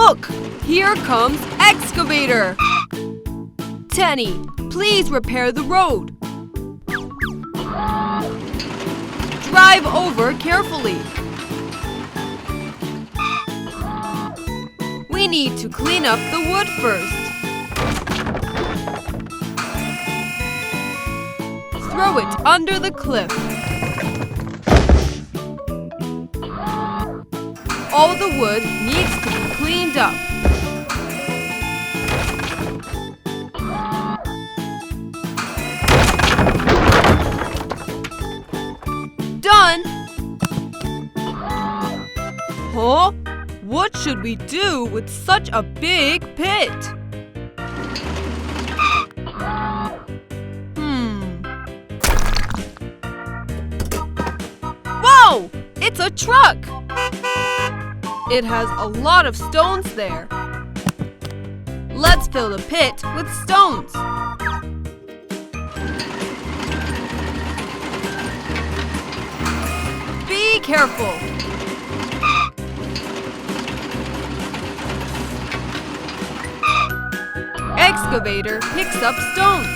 Look! Here comes Excavator! Tenny, please repair the road. Drive over carefully. We need to clean up the wood first. Throw it under the cliff. All the wood needs to be cleaned up. Done! Huh? What should we do with such a big pit? Whoa! It's a truck! It has a lot of stones there. Let's fill the pit with stones. Be careful! Excavator picks up stones.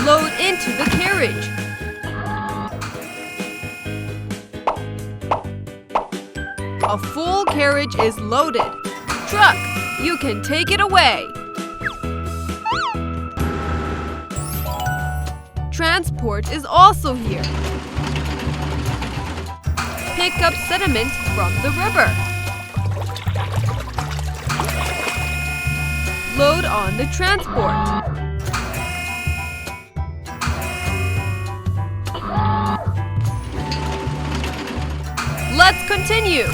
Load into the carriage. A full carriage is loaded. Truck, you can take it away. Transport is also here. Pick up sediment from the river. Load on the transport. Let's continue.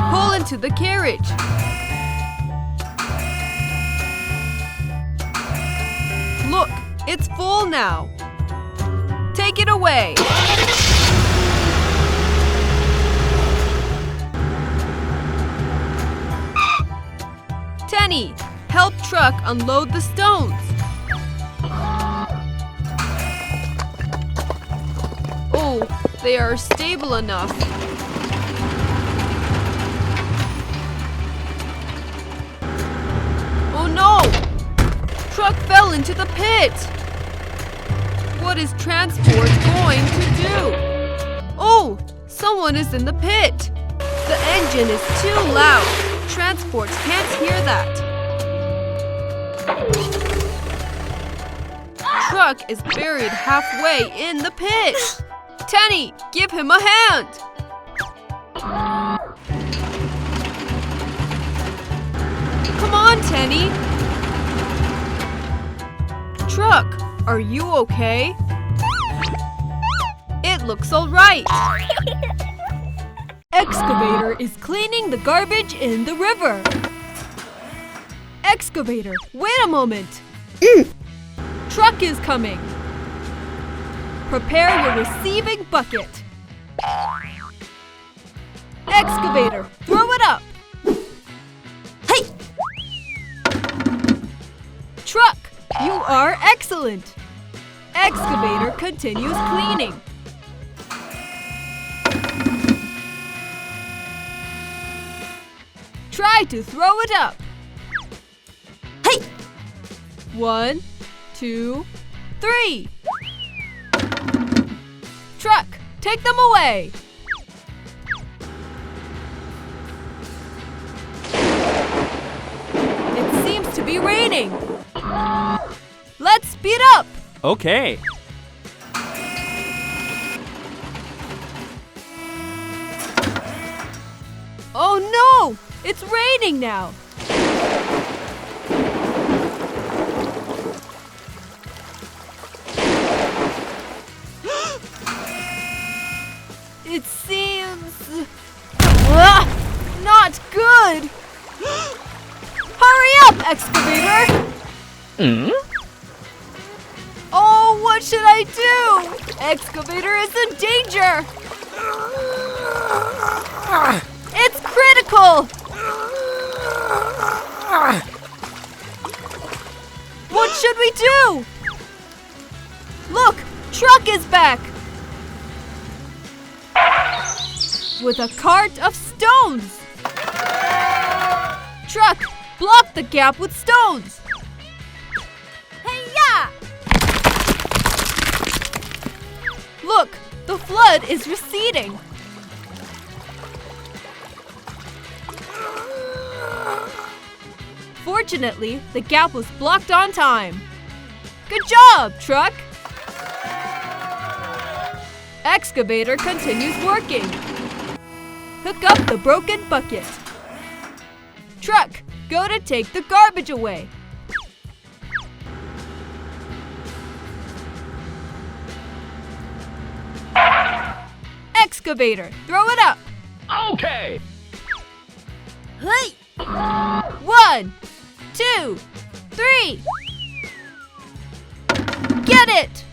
Pull into the carriage. Look, it's full now. Take it away. Tenny, help truck unload the stones. Oh, they are stable enough. Oh no! Truck fell into the pit! What is transport going to do? Oh! Someone is in the pit! The engine is too loud. Transport can't hear that. Truck is buried halfway in the pit. Tenny, give him a hand. Come on, Tenny. Truck, are you okay? It looks all right. Excavator is cleaning the garbage in the river. Excavator, wait a moment. Truck is coming. Prepare your receiving bucket. Excavator, throw it up. Hey! Truck, you are excellent. Excavator continues cleaning. Try to throw it up. Hey! 1, 2, 3. Truck, take them away. It seems to be raining. Let's speed up. Okay. Oh no! It's raining now. It seems not good. Hurry up, Excavator! Oh, what should I do? Excavator is in danger. It's critical. What should we do? Look, truck is back. with a cart of stones. Truck, block the gap with stones. Hey-ya! Look, the flood is receding. Fortunately, the gap was blocked on time. Good job, truck! Excavator continues working. Hook up the broken bucket. Truck, go to take the garbage away. Excavator, throw it up. Okay. Hey! 1, 2, 3. Get it!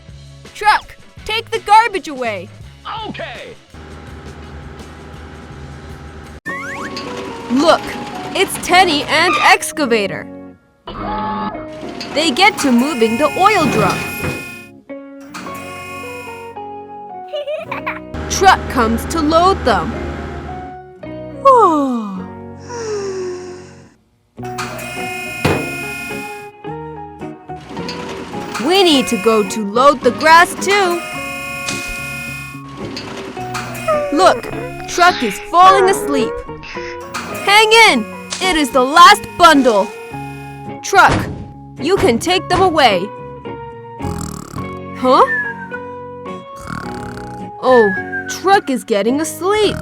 Truck, take the garbage away. Okay. Look, it's Tenny and Excavator. They get to moving the oil drum. Truck comes to load them. We need to go to load the grass too. Look, truck is falling asleep. Hang in! It is the last bundle. Truck, you can take them away. Huh? Oh, truck is getting asleep.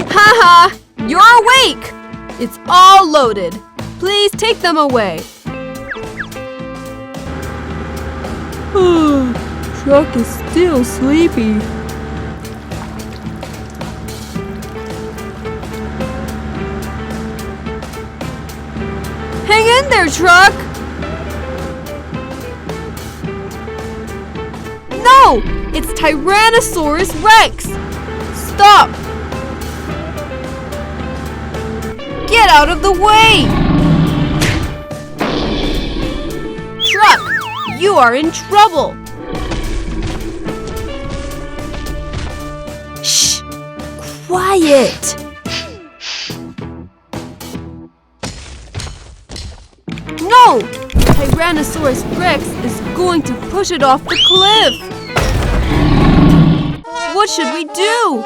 Haha! You're awake! It's all loaded. Please take them away. Truck is still sleepy. Hang in there, truck! No! It's Tyrannosaurus Rex! Stop! Get out of the way! Truck, you are in trouble! Shh! Quiet! No! Tyrannosaurus Rex is going to push it off the cliff! What should we do?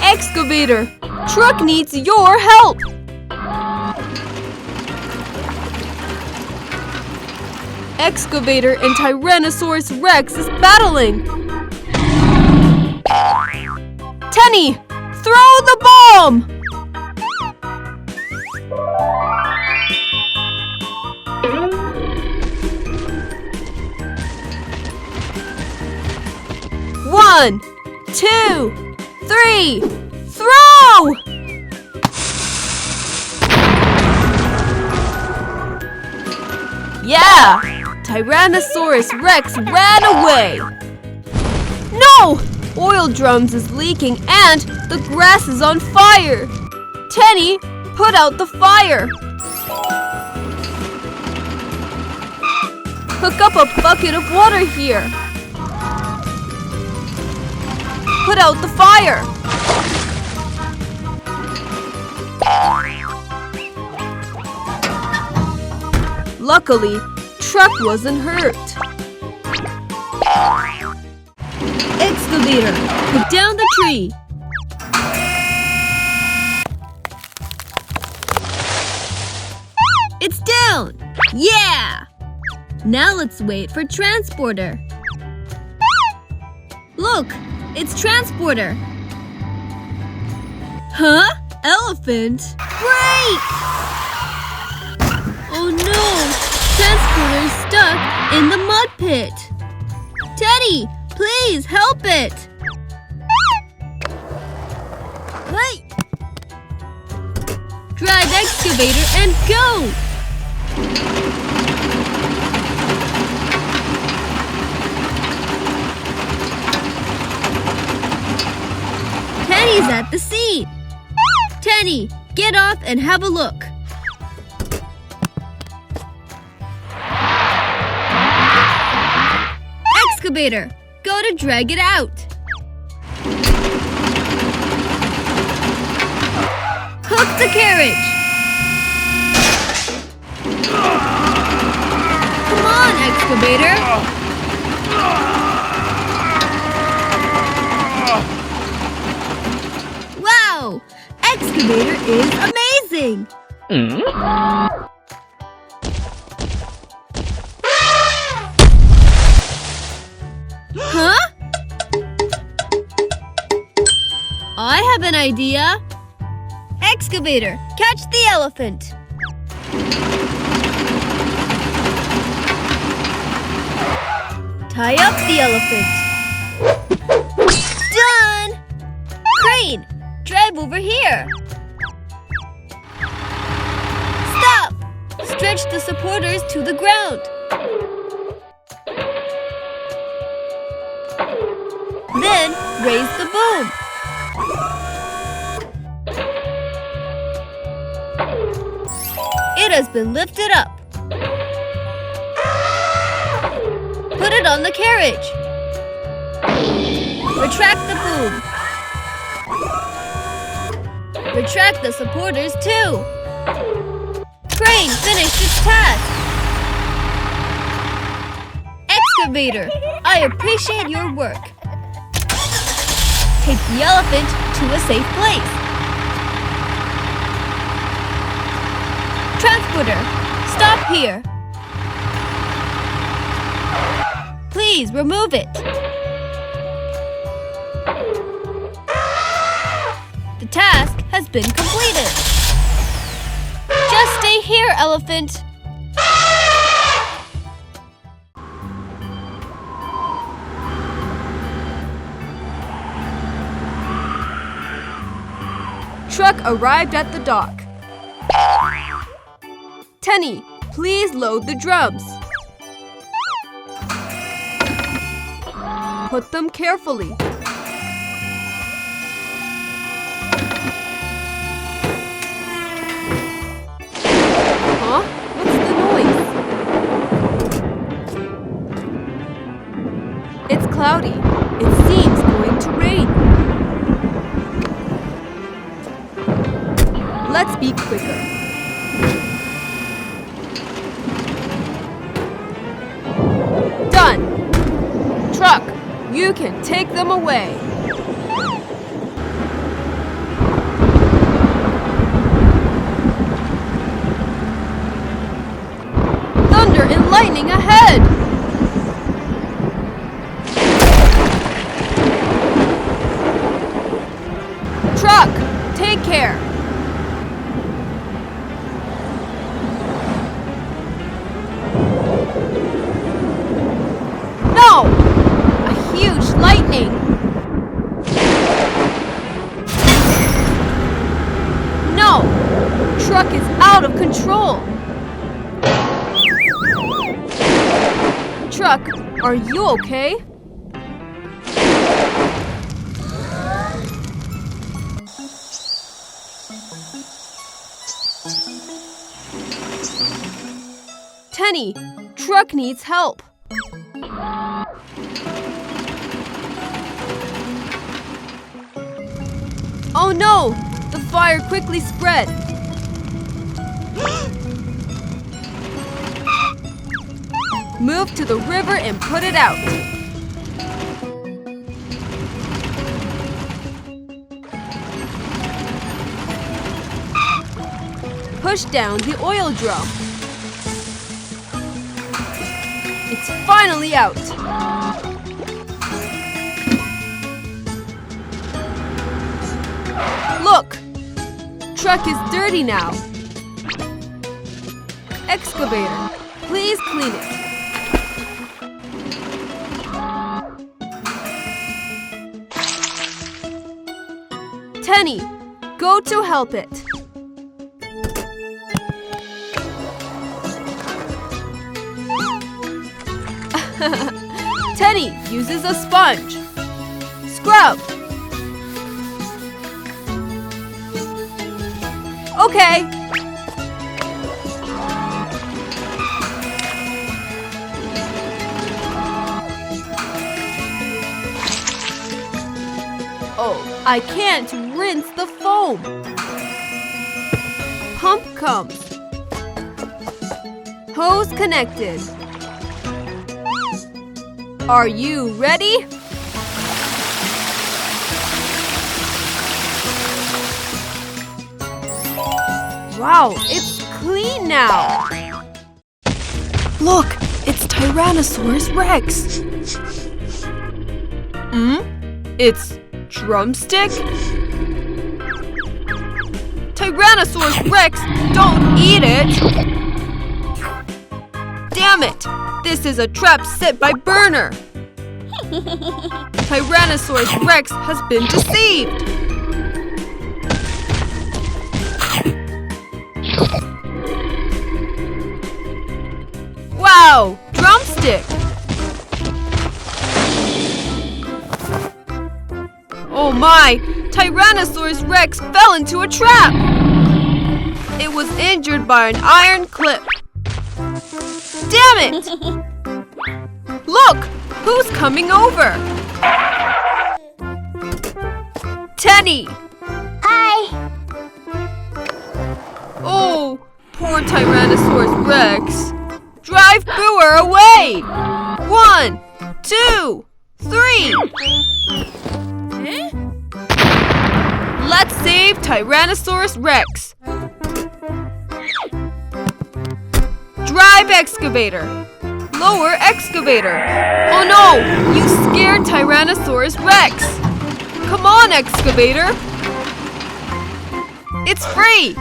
Excavator! Truck needs your help! Excavator and Tyrannosaurus Rex is battling! Tenny! Throw the bomb! One, 2, 3, throw! Yeah! Tyrannosaurus Rex ran away! No! Oil drums is leaking and the grass is on fire! Tenny, put out the fire! Hook up a bucket of water here! Put out the fire! Luckily, truck wasn't hurt. Excavator, put down the tree. It's down! Yeah! Now let's wait for transporter. Look, it's transporter. Huh? Elephant? Break! Oh no! Transporter is stuck in the mud pit. Teddy, please help it! Hey! Drive excavator and go! Teddy's at the seat. Teddy, Get off and have a look. Excavator, go to drag it out. Hook the carriage. Come on, Excavator. Wow! Excavator is amazing! Huh? I have an idea. Excavator, catch the elephant. Tie up the elephant. Done! Crane, drive over here. Stop! Stretch the supporters to the ground. Then raise the boom. It has been lifted up. Put it on the carriage. Retract the boom. Retract the supporters too. Crane finished its task. Excavator, I appreciate your work. Take the elephant to a safe place. Transporter, stop here. Please remove it. The task has been completed. Just stay here, elephant. Truck arrived at the dock. Tenny, please load the drums. Put them carefully. Huh? What's the noise? It's cloudy. It seems going to rain. Let's be quicker. Done! Truck, you can take them away. Thunder and lightning ahead! Truck, take care. No! A huge lightning! No! Truck is out of control! Truck, are you okay? Tenny, truck needs help. Oh no! The fire quickly spread. Move to the river and put it out. Push down the oil drum. It's finally out. Look! Truck is dirty now. Excavator, please clean it. Tenny, go to help it. Tenny uses a sponge. Scrub. Okay. Oh, I can't rinse the foam. Pump comes. Hose connected. Are you ready? Wow, it's clean now. Look, it's Tyrannosaurus Rex. It's drumstick? Tyrannosaurus Rex, don't eat it! Damn it! This is a trap set by Burner! Tyrannosaurus Rex has been deceived! Wow! Drumstick! Oh my! Tyrannosaurus Rex fell into a trap! It was injured by an iron clip. Damn it! Look! Who's coming over? Tenny! Hi! Oh, poor Tyrannosaurus Rex. Drive Booer away! 1, 2, 3! Let's save Tyrannosaurus Rex. Drive Excavator. Lower Excavator. Oh no! You scared Tyrannosaurus Rex. Come on, Excavator. It's free.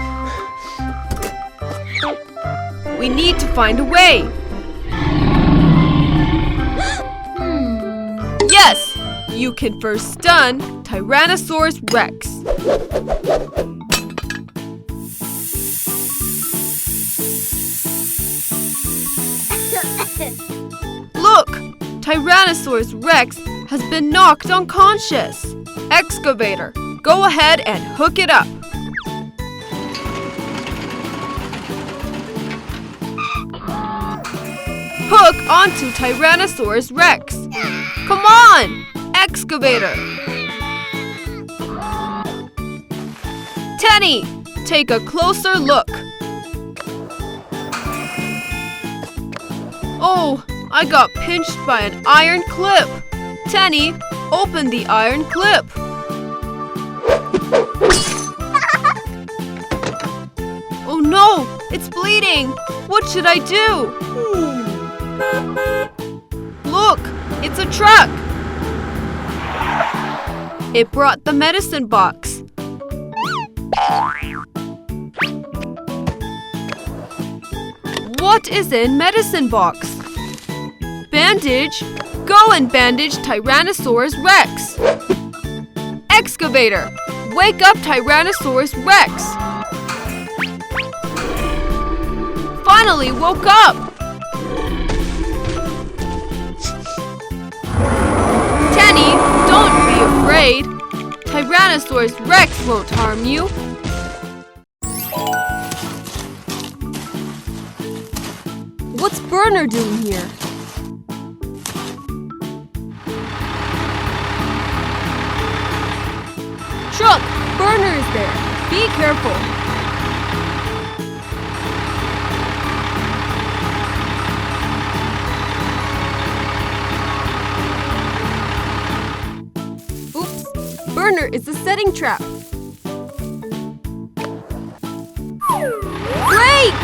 We need to find a way. Yes! You can first stun Tyrannosaurus Rex. Look! Tyrannosaurus Rex has been knocked unconscious. Excavator, go ahead and hook it up. Hook onto Tyrannosaurus Rex. Come on! Excavator! Tenny, take a closer look. Oh, I got pinched by an iron clip. Tenny, open the iron clip. Oh no, it's bleeding. What should I do? Look, it's a truck. It brought the medicine box. What is in medicine box? Bandage? Go and bandage Tyrannosaurus Rex. Excavator, wake up Tyrannosaurus Rex. Finally woke up. Tenny, don't be afraid. Tyrannosaurus Rex won't harm you. What's Burner doing here? Truck, Burner is there. Be careful. Oops, Burner is a setting trap. Brake!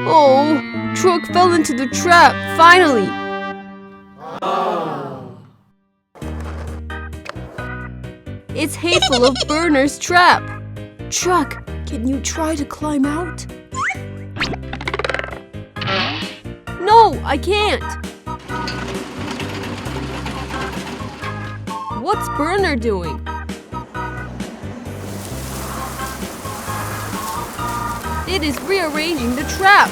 Oh, truck fell into the trap, finally. It's hateful of Burner's trap. Truck, can you try to climb out? No, I can't. What's Burner doing? It is rearranging the trap.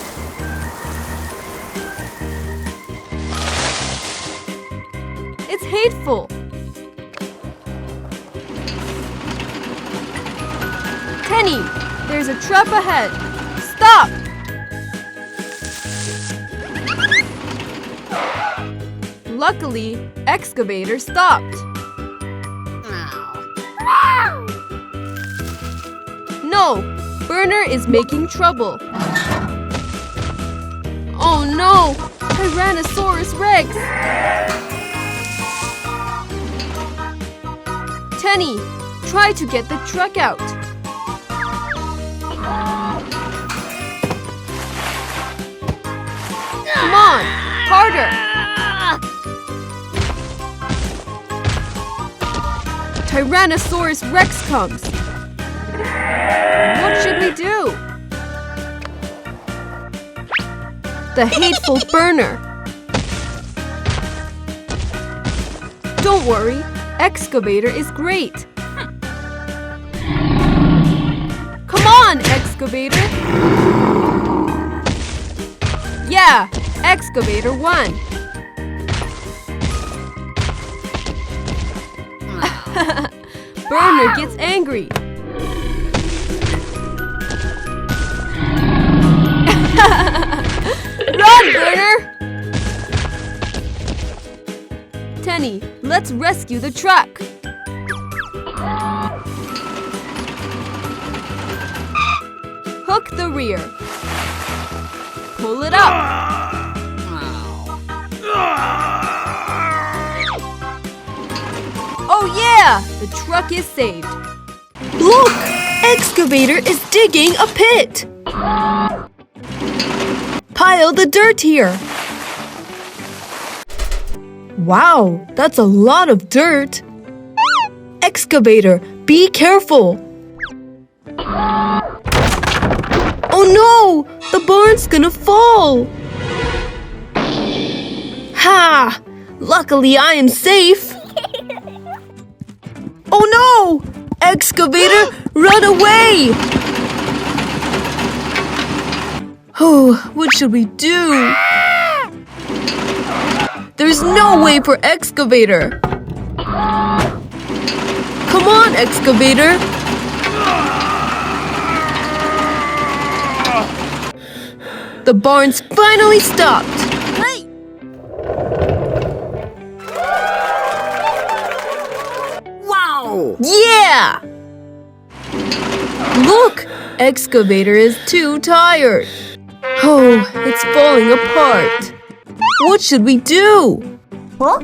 It's hateful. Penny, there's a trap ahead. Stop! Luckily, Excavator stopped. No, Burner is making trouble. Oh no, Tyrannosaurus Rex! Tenny, try to get the truck out. Come on, harder! Tyrannosaurus Rex comes. What should we do? The hateful Burner. Don't worry, Excavator is great. Come on, Excavator! Yeah, Excavator won. Burner gets angry. Run, Burner! Tenny, let's rescue the truck. Hook the rear. Pull it up. Oh yeah! The truck is saved. Look! Excavator is digging a pit. Pile the dirt here. Wow, that's a lot of dirt. Excavator, be careful. Oh no! The barn's gonna fall. Ha! Luckily I am safe. Oh no! Excavator, run away! Oh, what should we do? There's no way for Excavator. Come on, Excavator. The barn's finally stopped. Hey! Wow! Yeah! Look! Excavator is too tired. Oh, it's falling apart. What should we do? Huh?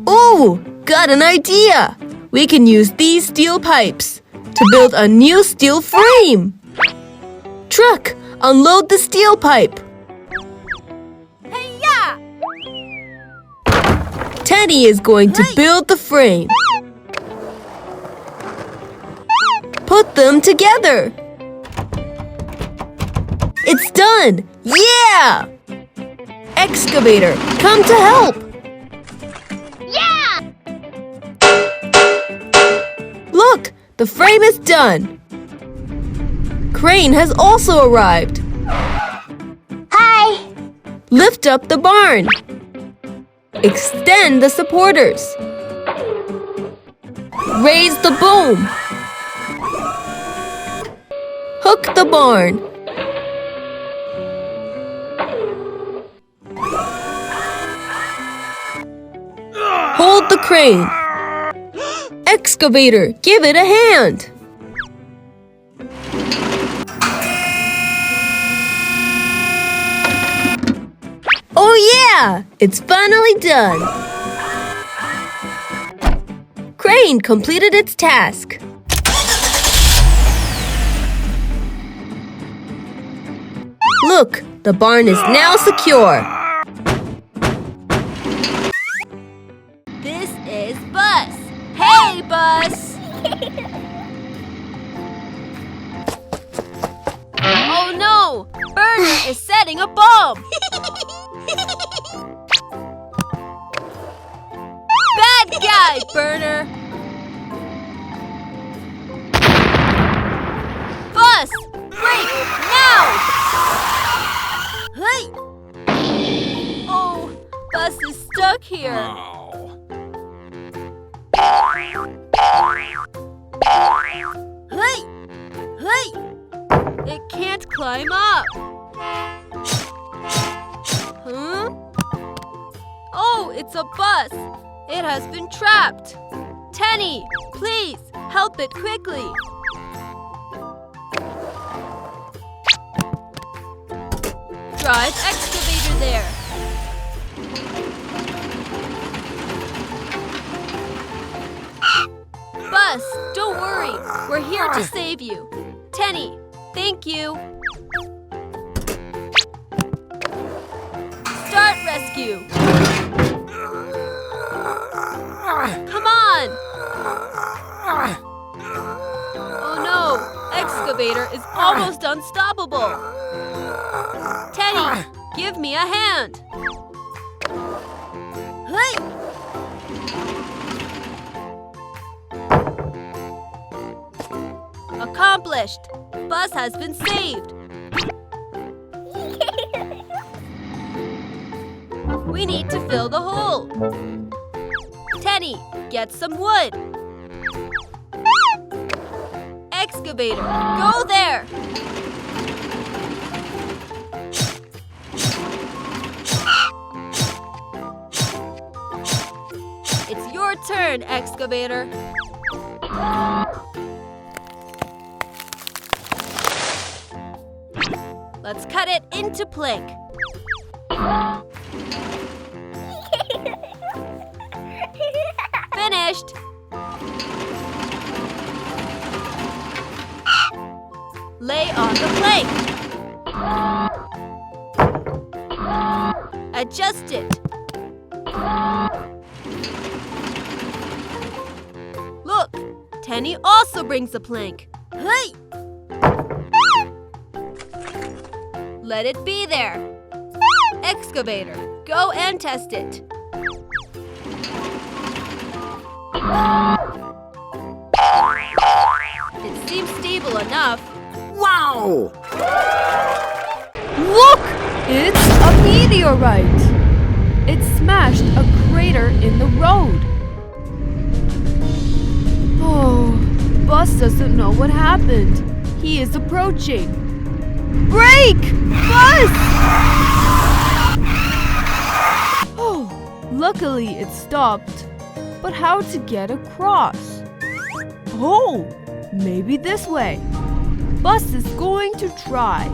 Oh, got an idea! We can use these steel pipes to build a new steel frame. Truck, unload the steel pipe. Hey-ya! Teddy is going to build the frame. Put them together. It's done! Yeah! Excavator, come to help! Yeah! Look, the frame is done. Crane has also arrived. Hi! Lift up the barn. Extend the supporters. Raise the boom. Hook the barn. Hold the crane. Excavator, give it a hand. Oh yeah! It's finally done. Crane completed its task. Look, the barn is now secure. This is Bus. Hey, Bus! Oh no! Burner is setting a bomb! Bad guy, Burner! Bus! Break! Now! Hey! Oh, Bus is stuck here. Hey! Hey! It can't climb up. Huh? Oh, it's a bus. It has been trapped. Tenny, please, help it quickly. Drive excavator there. Bus, don't worry. We're here to save you. Tenny, thank you. Start rescue. Come on. Oh no, excavator is almost unstoppable. Tenny, give me a hand. Hey! Accomplished. Bus has been saved. We need to fill the hole. Tenny, get some wood. Excavator, go there. It's your turn, excavator. Let's cut it into plank. Finished. Lay on the plank. Adjust it. Look, Tenny also brings a plank. Hey! Let it be there. Excavator, go and test it. It seems stable enough. Wow! Look! It's a meteorite! It smashed a crater in the road. Oh, Bus doesn't know what happened. He is approaching. Brake! Bus! Oh, luckily it stopped. But how to get across? Oh, maybe this way. Bus is going to try.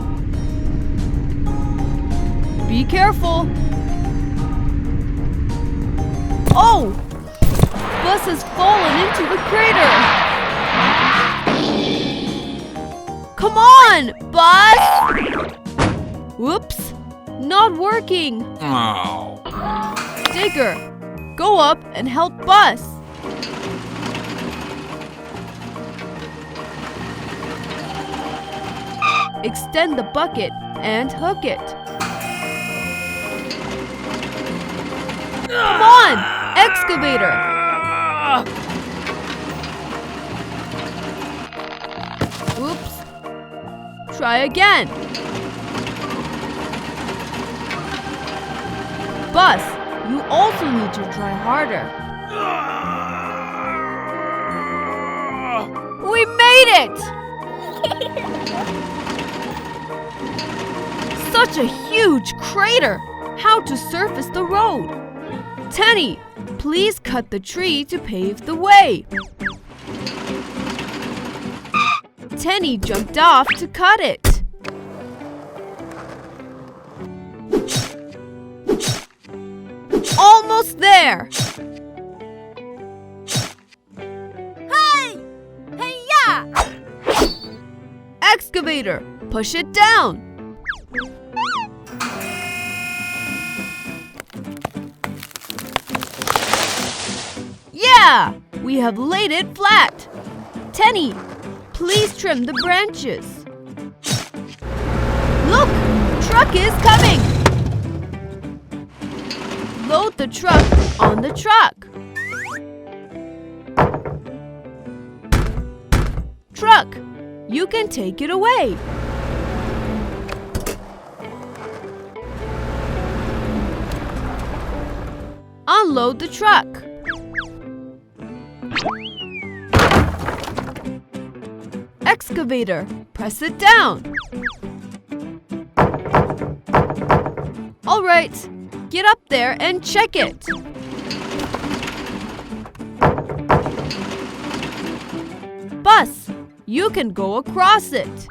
Be careful. Oh! Bus has fallen into the crater. Come on, Bus! Whoops, not working. Oh. Digger, go up and help Bus. Extend the bucket and hook it. Come on, excavator! Oops. Try again. Bus, you also need to try harder. We made it! Such a huge crater! How to surface the road? Tenny, please cut the tree to pave the way. Tenny jumped off to cut it. Almost there! Hey! Hey-ya! Excavator, push it down. Yeah! We have laid it flat. Tenny, please trim the branches. Look! Truck is coming! Load the truck on the truck. Truck, you can take it away. Unload the truck. excavator. Press it down. All right, get up there and check it. Bus, you can go across it.